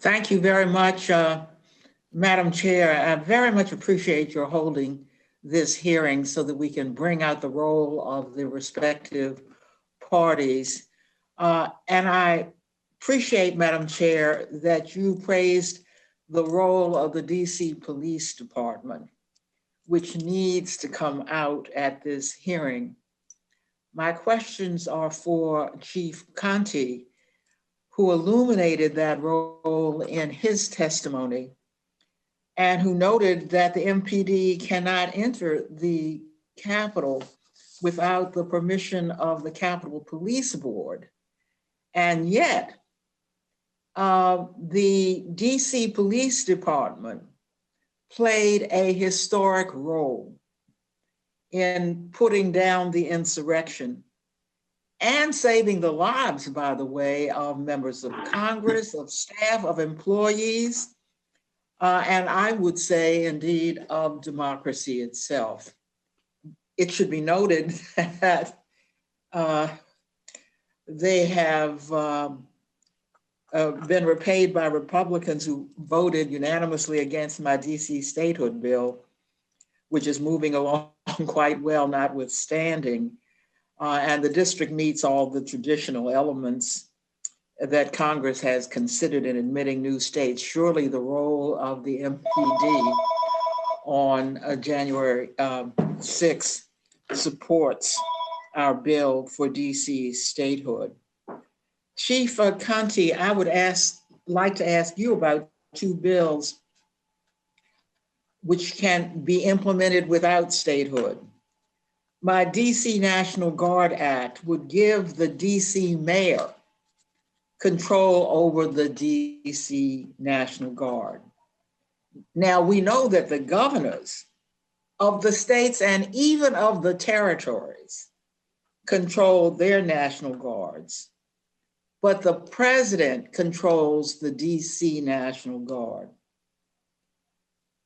Thank you very much, Madam Chair. I very much appreciate your holding this hearing so that we can bring out the role of the respective parties. And I appreciate, Madam Chair, that you praised the role of the DC Police Department, which needs to come out at this hearing. My questions are for Chief Conte, who illuminated that role in his testimony and who noted that the MPD cannot enter the Capitol without the permission of the Capitol Police Board. And yet, the DC Police Department played a historic role in putting down the insurrection and saving the lives, by the way, of members of Congress, of staff, of employees, and I would say, indeed, of democracy itself. It should be noted that they have been repaid by Republicans who voted unanimously against my DC statehood bill, which is moving along quite well, notwithstanding. And the district meets all the traditional elements that Congress has considered in admitting new states. Surely the role of the MPD on January 6th supports our bill for DC statehood. Chief Conte, I would like to ask you about two bills which can be implemented without statehood. My DC National Guard Act would give the DC mayor control over the DC National Guard. Now, we know that the governors of the states and even of the territories control their National Guards, but the president controls the DC National Guard.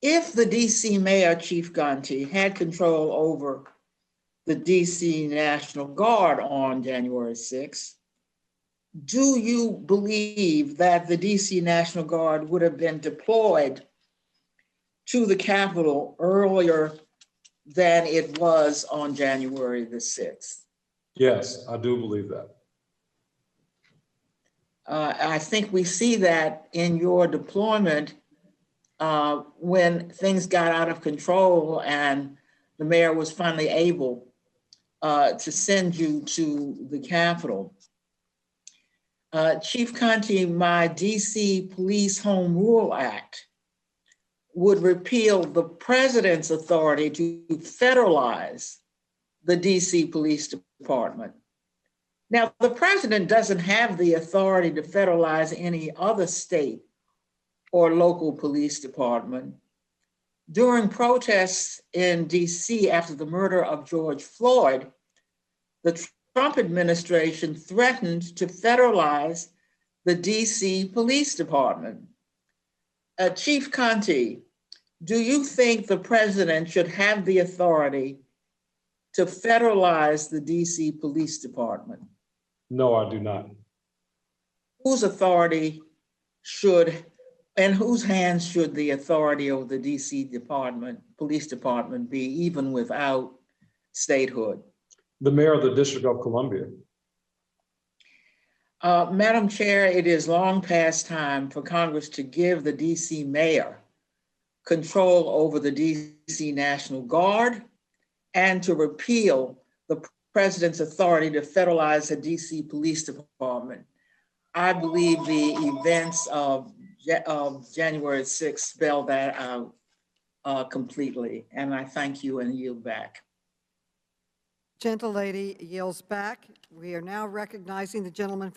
If the DC mayor, Chief Conte, had control over the DC National Guard on January 6th, do you believe that the DC National Guard would have been deployed to the Capitol earlier than it was on January the 6th? Yes, I do believe that. I think we see that in your deployment when things got out of control and the mayor was finally able to send you to the Capitol. Chief Conte, my DC Police Home Rule Act would repeal the president's authority to federalize the DC Police Department. Now, the president doesn't have the authority to federalize any other state or local police department. During protests in DC after the murder of George Floyd, the Trump administration threatened to federalize the DC Police Department. Chief Conte, do you think the president should have the authority to federalize the DC Police Department? No, I do not. Whose authority should, and whose hands should the authority over the DC Police Department be, even without statehood? The mayor of the District of Columbia. Madam Chair, it is long past time for Congress to give the DC mayor control over the DC National Guard and to repeal the president's authority to federalize the DC Police Department. I believe the events of January 6th spell that out completely. And I thank you and yield back. Gentlelady yields back. We are now recognizing the gentleman